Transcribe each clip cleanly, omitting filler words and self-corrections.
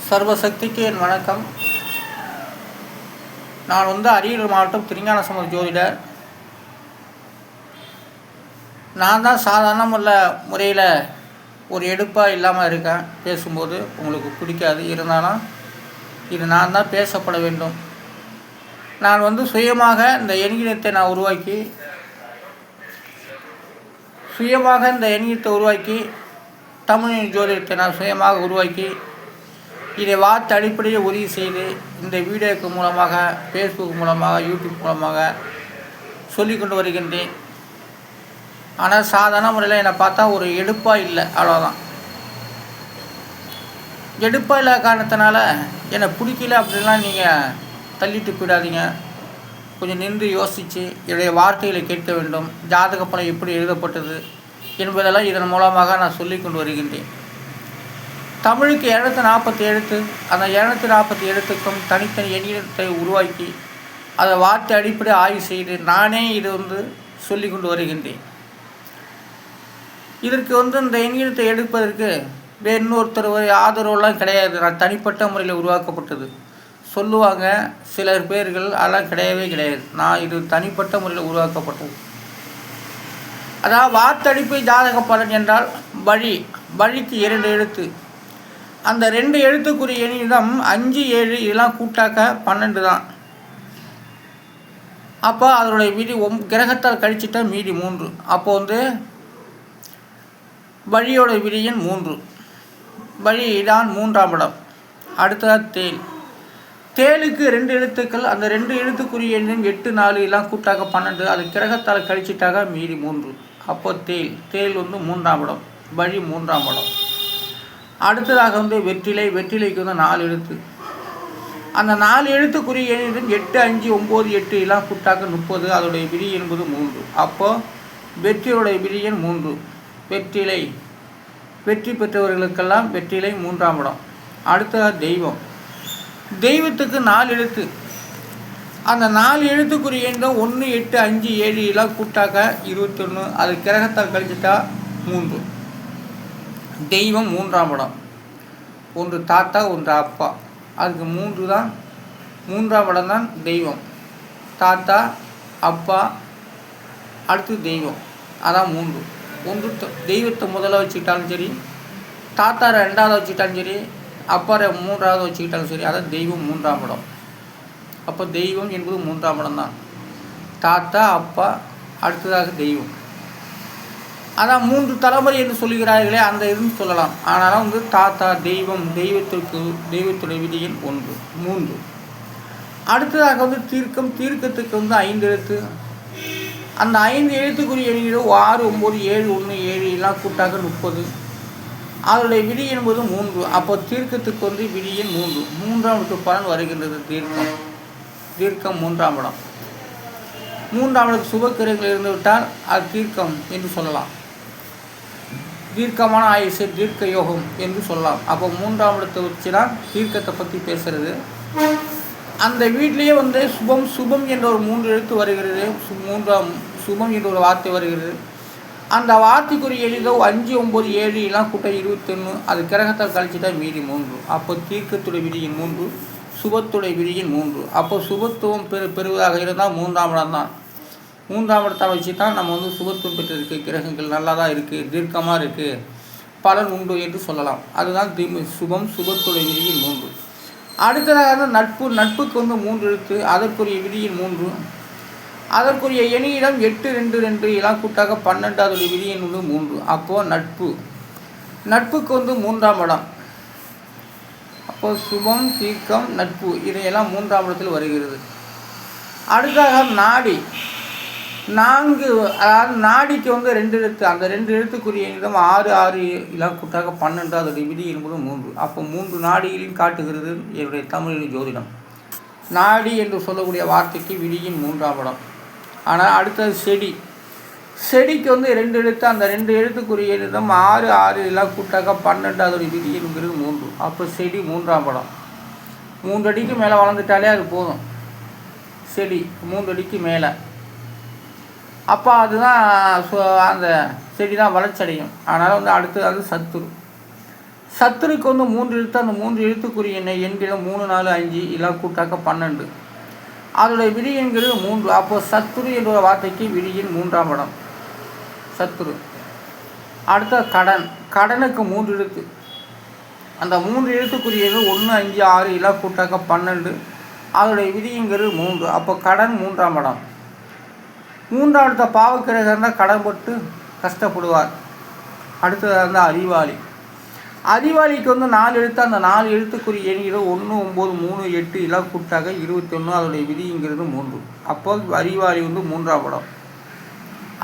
சர்வசக்திக்கு என் வணக்கம். நான் அரியலூர் மாவட்டம் திருஞான சம்பந்த ஜோதிடர். நான் தான் சாதாரண முறையில் ஒரு எடுப்பாக இல்லாமல் இருக்கேன். பேசும்போது உங்களுக்கு பிடிக்காது, இருந்தாலும் இது நான் தான் பேசப்பட வேண்டும். நான் சுயமாக இந்த எண்கணிதத்தை நான் உருவாக்கி தமிழ் ஜோதிடத்தை நான் சுயமாக உருவாக்கி இதை வார்த்தை அடிப்படையில் உறுதி செய்து இந்த வீடியோக்கு மூலமாக, ஃபேஸ்புக் மூலமாக, யூடியூப் மூலமாக சொல்லிக்கொண்டு வருகின்றேன். ஆனால் சாதாரண முறையில் என்னை பார்த்தா ஒரு எடுப்பாக இல்லை, அவ்வளோதான். எடுப்பாக இல்லாத காரணத்தினால என்னை பிடிக்கல அப்படின்லாம் நீங்கள் தள்ளிட்டு போயிடாதீங்க. கொஞ்சம் நின்று யோசித்து என்னுடைய வார்த்தைகளை கேட்க வேண்டும். ஜாதக பலம் எப்படி எழுதப்பட்டது என்பதெல்லாம் இதன் மூலமாக நான் சொல்லிக்கொண்டு வருகின்றேன். தமிழுக்கு 240 எழுத்து. அந்த 240 எழுத்துக்கும் தனித்தனி எண்ணிடத்தை உருவாக்கி அதை வார்த்தை அடிப்படை ஆய்வு செய்து நானே இது சொல்லி கொண்டு வருகின்றேன். இதற்கு இந்த எண்ணிடத்தை எடுப்பதற்கு வேறு இன்னொருத்தர் ஆதரவுலாம் கிடையாது. நான் தனிப்பட்ட முறையில் உருவாக்கப்பட்டது. சொல்லுவாங்க சிலர் பேர்கள், அதெல்லாம் கிடையவே கிடையாது. நான் இது தனிப்பட்ட முறையில் உருவாக்கப்பட்டது. அதாவது வார்த்தை அடிப்படை ஜாதக பலன் என்றால் வழிக்கு 2 எழுத்து. அந்த 2 எழுத்துக்குரிய எண்ணிடம் 5, 7 இதெல்லாம் கூட்டாக்க 12 தான். அப்போ அதனுடைய விதி கிரகத்தால் கழிச்சிட்டா மீதி 3. அப்போ வழியோட விதியின் 3. வழி தான் 3ஆம் இடம். அடுத்ததாக தேலுக்கு 2 எழுத்துக்கள். அந்த 2 எழுத்துக்குரிய எண்ணும் 8, 4 எல்லாம் கூட்டாக்க 12. அது கிரகத்தால் கழிச்சிட்டாக்க மீதி 3. அப்போ தேல் 3ஆம் இடம், வழி 3ஆம் இடம். அடுத்ததாக வெற்றிலைக்கு 4 எழுத்து. அந்த 4 எழுத்துக்குரிய எண்ணிடம் 8, 5, 9, 8 எல்லாம் கூட்டாக்க 30. அதோடைய விதி என்பது 3. அப்போது வெற்றியுடைய விதி எண் 3. வெற்றி பெற்றவர்களுக்கெல்லாம் வெற்றிலை 3ஆம் இடம். அடுத்ததாக தெய்வத்துக்கு 4 எழுத்து. அந்த 4 எழுத்துக்குரிய எண்ணிடம் 1, 8, 5, 7 எல்லாம் கூட்டாக்க 21. அது கிரகத்தால் கழிச்சிட்டா 3. தெய்வம் 3ஆம் இடம். ஒன்று தாத்தா, ஒன்று அப்பா. அதுக்கு 3 தான். 3ஆம் இடம் தான் தெய்வம். தாத்தா, அப்பா, அடுத்து தெய்வம். அதான் 3. ஒன்று தெய்வத்தை முதல்ல வச்சுக்கிட்டாலும் சரி, தாத்தா 2ஆவது வச்சுக்கிட்டாலும் சரி, அப்பா 3ஆவது வச்சுக்கிட்டாலும் சரி, அதான் தெய்வம் 3ஆம் இடம். அப்போ தெய்வம் என்பது 3ஆம் இடம் தான். தாத்தா, அப்பா, அடுத்ததாக தெய்வம். அதான் 3 தலைமுறை என்று சொல்கிறார்களே, அந்த இதுன்னு சொல்லலாம். ஆனாலும் தாத்தா, தெய்வம், தெய்வத்துடைய விதியின் 1, 3. அடுத்ததாக தீர்க்கத்துக்கு 5 எழுத்து. அந்த 5 எழுத்துக்குரிய எண்ணிடும் 6, 9, 7, 1, 7 எல்லாம் கூட்டாக 30. அதனுடைய விதி என்பது 3. அப்போ தீர்க்கத்துக்கு விதியின் 3. 3ஆம் இடத்து பலன் வருகின்றது. தீர்க்கம் 3ஆம் இடம். 3ஆம் இடத்து சுபக்கிரகங்கள் இருந்து விட்டால் அது தீர்க்கம் என்று சொல்லலாம். தீர்க்கமான ஆயுசு, தீர்க்க யோகம் என்று சொல்லலாம். அப்போ 3ஆம் இடத்தை வச்சு தான் தீர்க்கத்தை பற்றி பேசுகிறது. அந்த வீட்டிலேயே சுபம் என்ற ஒரு 3 எழுத்து வருகிறது. 3ஆம் சுபம் என்ற ஒரு வார்த்தை வருகிறது. அந்த வார்த்தைக்குரிய எளிதோ 5, 9, 7 எல்லாம் கூட்ட 21. அது கிரகத்தால் கழிச்சிட்டா மீதி 3. அப்போ தீர்க்கத்துடைய விதியின் 3, சுபத்துடைய விதியின் 3. அப்போ சுபத்துவம் பெறுவதாக இருந்தால் 3ஆம் இடம் தான். 3ஆம் இடத்தை வச்சு தான் நம்ம சுபத்துவம் பெற்றிருக்கு. கிரகங்கள் நல்லா தான் இருக்குது, தீர்க்கமாக இருக்குது, பலன் உண்டு என்று சொல்லலாம். அதுதான் சுபத்துடைய விதியின் 3. அடுத்ததாக நட்புக்கு 3 எழுத்து. அதற்குரிய விதியின் 3. அதற்குரிய எண்ணிடம் 8, 2, 2 எல்லாம் கூட்டாக 12. அதோடைய விதியின் 3. அப்போது நட்புக்கு 3ஆம் இடம். அப்போது சுபம், தீர்க்கம், நட்பு இதையெல்லாம் 3ஆம் இடத்தில் வருகிறது. அடுத்ததாக அதாவது நாடிக்கு 2 எழுத்து. அந்த 2 எழுத்துக்குரிய எண்ணிடம் 6, 6 எல்லாம் கூட்டாக 12. அதோடைய விதி என்பது 3. அப்போ 3 நாடிகளையும் காட்டுகிறது என்னுடைய தமிழ் ஜோதிடம். நாடி என்று சொல்லக்கூடிய வார்த்தைக்கு விதியின் 3ஆம் இடம். ஆனால் அடுத்தது செடிக்கு 2 எழுத்து. அந்த 2 எழுத்துக்குரிய எண்ணிடம் 6, 6 எல்லாம் கூட்டாக 12. அதோடைய விதி என்பது 3. அப்போ செடி 3ஆம் இடம். 3 அடிக்கு மேலே வளர்ந்துட்டாலே அது போதும். செடி 3 அடிக்கு மேலே. அப்போ அதுதான் அந்த செடி தான் வளர்ச்சி அடையும். அதனால் அடுத்தது சத்துரு. சத்துருக்கு வந்து 3 எழுத்து. அந்த 3 எழுத்துக்குரிய எண்கள் 3 4 5 எல்லாம் கூட்டாக்க 12. அதோடைய விதி என்கிறது 3. அப்போ சத்துரு என்ற வார்த்தைக்கு விதியின் 3ஆம் இடம் சத்துரு. அடுத்த கடன். கடனுக்கு 3 எழுத்து. அந்த 3 எழுத்துக்குரியது 1 5 6 எல்லாம் கூட்டாக்க 12. அதோடைய விதிங்கிறது 3. அப்போ கடன் 3ஆம் இடம். 3ஆம் இடத்த பாவக்கிரகம் இருந்தால் கடன் பட்டு கஷ்டப்படுவார். அடுத்ததாக இருந்தால் அறிவாளி. அறிவாளிக்கு வந்து 4 எழுத்து. அந்த 4 எழுத்துக்குரிய எண்கிறது 1 9 3 8 எல்லாம் கூட்டாக 21. அதோடைய விதிங்கிறது 3. அப்போ அறிவாளி வந்து 3ஆம் இடம்.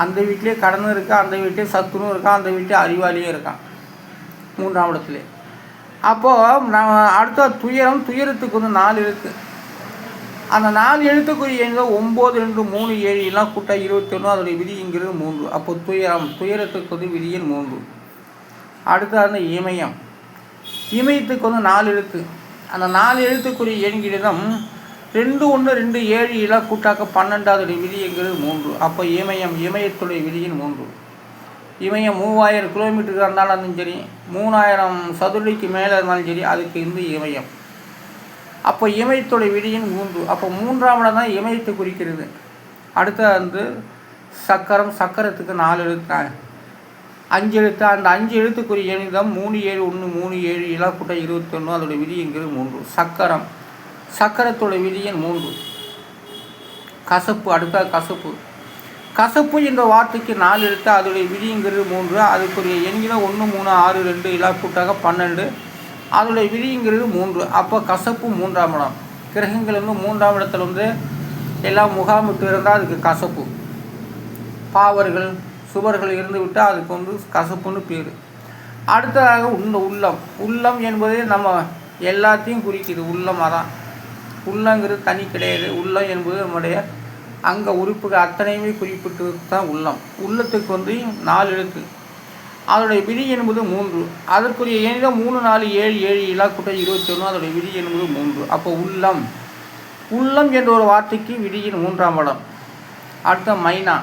அந்த வீட்டிலே கடனும் இருக்கா, அந்த வீட்டிலே சத்துரும் இருக்கான், அந்த வீட்டிலே அறிவாளியும் இருக்கான் 3ஆம் இடத்துல. அப்போது நான் அடுத்த துயரம். துயரத்துக்கு வந்து 4 எழுத்து. அந்த 4 எழுத்துக்குரிய எண்கள் 9 2 3 7 எல்லாம் கூட்டா 21. அதோடைய விதிங்கிறது 3. அப்போ துயரம். துயரத்துக்கு வந்து விதியின் 3. அடுத்து அந்த இமயம். இமயத்துக்கு வந்து 4 எழுத்து. அந்த 4 எழுத்துக்குரிய எண்களிடம் 2 1 2 7 எல்லாம் கூட்டாக்க 12. அதோடைய விதிங்கிறது 3. அப்போ இமயம். இமயத்துடைய விதியின் 3. இமயம் 3000 கிலோமீட்டருக்கு இருந்தாலும் சரி, 3000 சதுரடிக்கு மேலே இருந்தாலும் சரி, அதுக்கு இந்த இமயம். அப்போ இமயத்துடைய விதியின் 3. அப்போ 3ஆம் இடம் தான் இமயத்தை குறிக்கிறது. அடுத்த வந்து சக்கரம். சக்கரத்துக்கு 4 எழுத்து 5 எழுத்து. அந்த 5 எழுத்துக்குரிய எண்ணிடம் 3 7 1 3 7 எல்லாம் கூட்ட 21. அதோடைய விதிங்கிறது 3. சக்கரம். சக்கரத்துடைய விதியின் 3. கசப்பு. அடுத்த கசப்பு. கசப்பு என்ற வார்த்தைக்கு 4 எழுத்து. அதோடைய விதிங்கிறது 3. அதுக்குரிய எண்ணில் 1 3 6 2 எல்லாம் கூட்டாக 12. அதோடைய விதிங்கிறது 3. அப்போ கசப்பு 3ஆம் இடம். கிரகங்கள் வந்து 3ஆம் இடத்துல வந்து எல்லாம் முகாமிட்டு இருந்தால் அதுக்கு கசப்பு. பாவர்கள் சுவர்கள் இருந்து விட்டால் அதுக்கு வந்து கசப்புன்னு பேர். அடுத்ததாக உள்ளம். உள்ளம் என்பது நம்ம எல்லாத்தையும் குறிக்குது. உள்ளமாக தான். உள்ளங்கிறது தனி கிடையாது. உள்ளம் என்பது நம்முடைய அங்கே உறுப்புகள் அத்தனையுமே குறிப்பிட்டு தான் உள்ளம். உள்ளத்துக்கு வந்து 4 எழுத்து. அதோடைய விதி என்பது 3. அதற்குரிய எண்ணில் 3 4 7 7 இலாக்கூட்ட 21. அதோடைய விதி என்பது 3. அப்போ உள்ளம். உள்ளம் என்ற ஒரு வார்த்தைக்கு விதியின் 3ஆம் இடம். அடுத்த மைனா.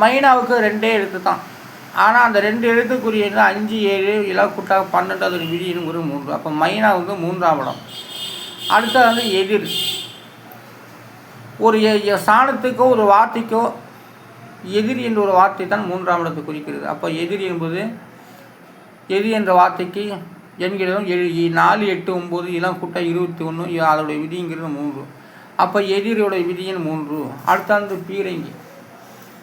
மைனாவுக்கு 2 எழுத்து தான். ஆனால் அந்த 2 எழுத்துக்குரிய 5 7 இலாக்கூட்டாக 12. அதோடைய விதி என்பது 3. அப்போ மைனா வந்து 3ஆம் இடம். அடுத்தது வந்து எதிர். ஒரு சாணத்துக்கோ ஒரு வார்த்தைக்கோ எதிர் என்ற ஒரு வார்த்தை தான் 3ஆம் இடத்தை குறிக்கிறது. அப்போ எதிர் என்பது எதிர் என்ற வார்த்தைக்கு எண்களிடம் 4 8 9 எல்லாம் கூட்ட 21. அதோடைய விதிங்கிறது 3. அப்போ எதிரியோடைய விதியின் 3. அடுத்த பீரங்கி.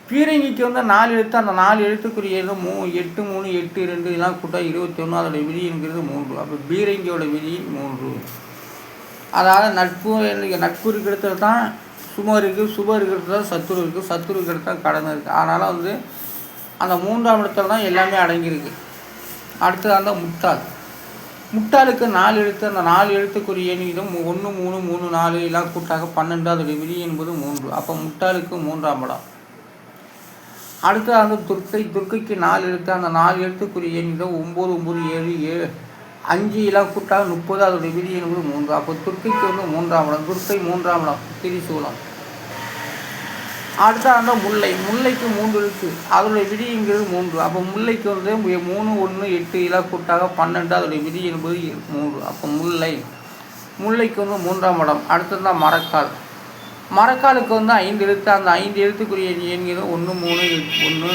பீரங்கிக்கு வந்து 4 எழுத்து. அந்த 4 எழுத்துக்குரிய 8 3 8 2 எல்லாம் கூட்ட 21. அதோடைய விதிங்கிறது 3. அப்போ பீரங்கியோட விதியின் 3. அதாவது நட்பு இருக்கிறது தான் சுமர் இருக்குது. சுபர் இருக்கிறது தான் சத்துரு இருக்குது. சத்துரு இருக்கிறது தான் கடன் இருக்குது. அதனால் வந்து அந்த 3ஆம் இடத்துல தான் எல்லாமே அடங்கியிருக்கு. அடுத்தது அந்த முட்டாள். முட்டாளுக்கு 4 எழுத்து. அந்த 4 எழுத்துக்குரிய எண்ணிடம் 1 3 3 4 எல்லாம் கூட்டாக 12. அதோடைய விதி என்பது 3. அப்போ முட்டாளுக்கு 3ஆம் இடம். அடுத்தது அந்த துர்க்கை. துர்க்கைக்கு 4 எழுத்து. அந்த 4 எழுத்துக்குரிய எண்ணிடம் 9 9 7 7 5 எல்லாம் கூட்டாக 30. அதோடைய விதி என்பது 3. அப்போ துர்க்கைக்கு வந்து 3ஆம் இடம். துர்க்கை 3ஆம் இடம். திரிசூலம். அடுத்த அந்த முல்லை. முல்லைக்கு 3 எழுத்து. அதோடைய விதிங்கிறது 3. அப்போ முல்லைக்கு வந்து 3 1 8 எல்லாம் கூட்டாக 12. அதோடைய விதி என்பது 3. அப்போ முல்லை. முல்லைக்கு வந்து 3ஆம் இடம். அடுத்தது தான் மரக்கால். மரக்காலுக்கு வந்து 5 எழுத்து. அந்த 5 எழுத்துக்குரிய எண்கிறது 1 3 1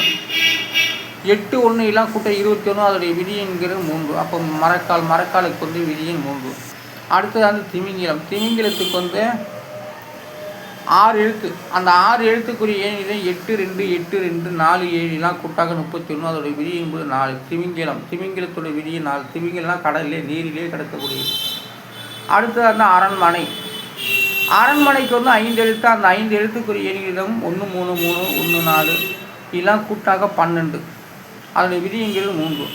8 1 எல்லாம் கூட்ட 21. அதோடைய விதி என்கிறது 3. அப்போ மரக்கால். மரக்காலுக்கு வந்து விதியின் 3. அடுத்தது வந்து திமிங்கிலம். திமிங்கிலத்துக்கு வந்து 6 எழுத்து. அந்த 6 எழுத்துக்குரிய எண்ணிலே 8 2 8 2 4 7 எல்லாம் கூட்டாக 31. அதோடைய விதி என்பது 4. திமிங்கிலம். திமிங்கிலத்துடைய விதியை 4. திமிங்கிலாம் கடலிலே நீரிலே கிடக்கக்கூடியது. அடுத்தது வந்து அரண்மனை. அரண்மனைக்கு வந்து 5 எழுத்து. அந்த 5 எழுத்துக்குரிய எண்ணிடம் 1 3 3 1 4 எல்லாம் கூட்டாக 12. அதோடைய விதிங்கிறது 3.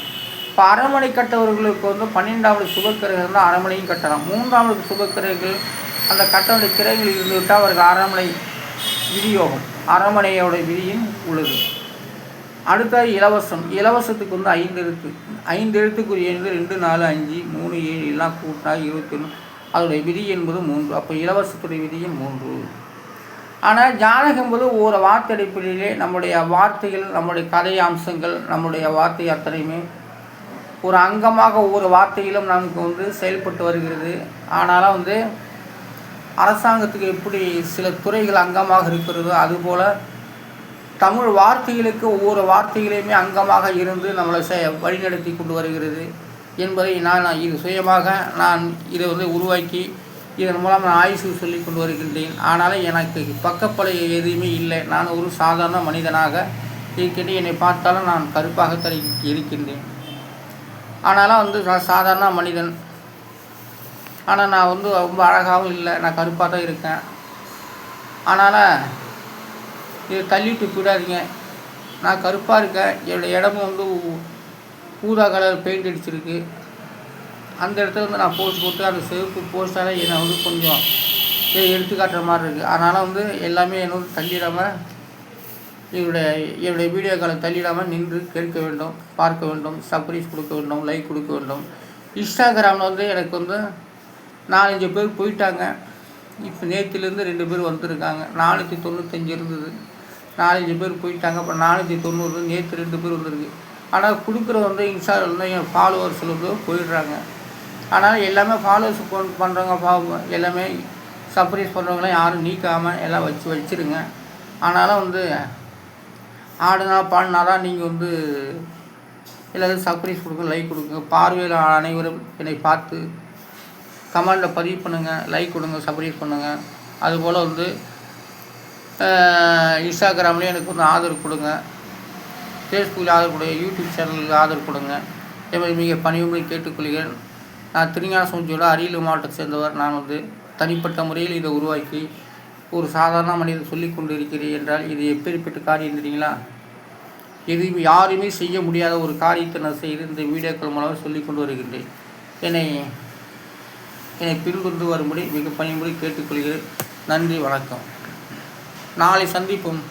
இப்போ அரண்மனை கட்டவர்களுக்கு வந்து 12வது சுபக்கிரகம் தான் அரண்மனையும் கட்டலாம். 3வது சுபக்கிரகங்கள் அந்த கட்டணை கிரகங்கள் இருந்துவிட்டால் அவருக்கு அரண்மனை விநியோகம் அரண்மனையோட விதியும் உள்ளது. அடுத்த இலவசம். இலவசத்துக்கு வந்து 5 எழுத்து. 5 எழுத்துக்குரிய 2 4 5 3 7 எல்லாம் கூட்டாக 21. அதோடைய விதி என்பது 3. அப்போ இலவசத்துடைய விதியும் 3. ஆனால் ஜாதகம் என்பது ஒரு வார்த்தை அடிப்படையிலே நம்முடைய வார்த்தைகள், நம்முடைய கதை அம்சங்கள், நம்முடைய வார்த்தை அத்தனையுமே ஒரு அங்கமாக ஒவ்வொரு வார்த்தையிலும் நமக்கு செயல்பட்டு வருகிறது. ஆனாலும் அரசாங்கத்துக்கு எப்படி சில துறைகள் அங்கமாக இருக்கிறதோ அதுபோல் தமிழ் வார்த்தைகளுக்கு ஒவ்வொரு வார்த்தைகளையுமே அங்கமாக இருந்து நம்மளை வழிநடத்தி கொண்டு வருகிறது என்பதை இது சுயமாக நான் இதை உருவாக்கி இதன் மூலம் நான் ஆய்வு சொல்லி கொண்டு வருகின்றேன். ஆனாலும் எனக்கு பக்கப்படை எதுவுமே இல்லை. நான் ஒரு சாதாரண மனிதனாக இருக்கின்றேன். என்னை பார்த்தாலும் நான் கருப்பாகத்தான் இருக்கின்றேன். ஆனாலும் நான் சாதாரண மனிதன். ஆனால் நான் ரொம்ப அழகாகவும் இல்லை, நான் கருப்பாக தான் இருக்கேன். அதனால் இதை தள்ளிட்டு போயிடாதீங்க. நான் கருப்பாக இருக்கேன். என்னோடய இடமும் ஊதா கலர் பெயிண்ட் அடிச்சிருக்கு. அந்த இடத்துல நான் போஸ்ட் போட்டு அந்த செவப்பு போஸ்டால் என்னை கொஞ்சம் எடுத்து காட்டுற மாதிரி இருக்குது. அதனால் எல்லாமே தள்ளிடாமல் என்னுடைய வீடியோக்களை தள்ளிடாமல் நின்று கேட்க வேண்டும், பார்க்க வேண்டும், சப்ஸ்கிரைப் கொடுக்க வேண்டும், லைக் கொடுக்க வேண்டும். இன்ஸ்டாகிராமில் எனக்கு 4-5 பேர் போயிட்டாங்க. இப்போ நேற்றுலேருந்து 2 பேர் வந்திருக்காங்க. 495 இருந்தது, 4-5 பேர் போயிட்டாங்க. அப்புறம் 490, நேற்று 2 பேர் வந்திருக்கு. ஆனால் கொடுக்குற இன்ஸ்டாவில் என் ஃபாலோவர்ஸில் போயிடுறாங்க. அதனால் எல்லாமே ஃபாலோவர்ஸ் பண்ணுறவங்க எல்லாமே சப்ஸ்கிரைப் பண்ணுறவங்களாம் யாரும் நீக்காமல் எல்லாம் வச்சுருங்க. ஆனாலும் ஆடுனா பாடினா தான் நீங்கள் எல்லோரும் சப்ஸ்கிரைப் கொடுங்க, லைக் கொடுங்க. பார்வையாளர் அனைவரும் என்னை பார்த்து கமெண்டில் பதிவு பண்ணுங்கள், லைக் கொடுங்க, சப்ஸ்கிரைப் பண்ணுங்கள். அதுபோல் இன்ஸ்டாகிராம்லேயும் எனக்கு ஆதரவு கொடுங்க, ஃபேஸ்புக்கில் ஆதரவு கொடுங்க, யூடியூப் சேனலுக்கு ஆதரவு கொடுங்க. இதே மிக பணிவுரை கேட்டுக்கொள்கிறேன். நான் திருஞான சமுத்தியோட அரியலூர் மாவட்டத்தை சேர்ந்தவர். நான் தனிப்பட்ட முறையில் இதை உருவாக்கி ஒரு சாதாரண மனிதன் சொல்லி கொண்டு இருக்கிறேன் என்றால் இது எப்பேற்பட்ட காரியம் தெரியுங்களா? இது யாருமே செய்ய முடியாத ஒரு காரியத்தை நான் செய்து இந்த வீடியோக்கள் மூலம் சொல்லி கொண்டு வருகின்றேன். என்னை பின்தொடர்ந்து வரும்படி மிக பணிமுறை கேட்டுக்கொள்கிறேன். நன்றி, வணக்கம். நாளை சந்திப்போம்.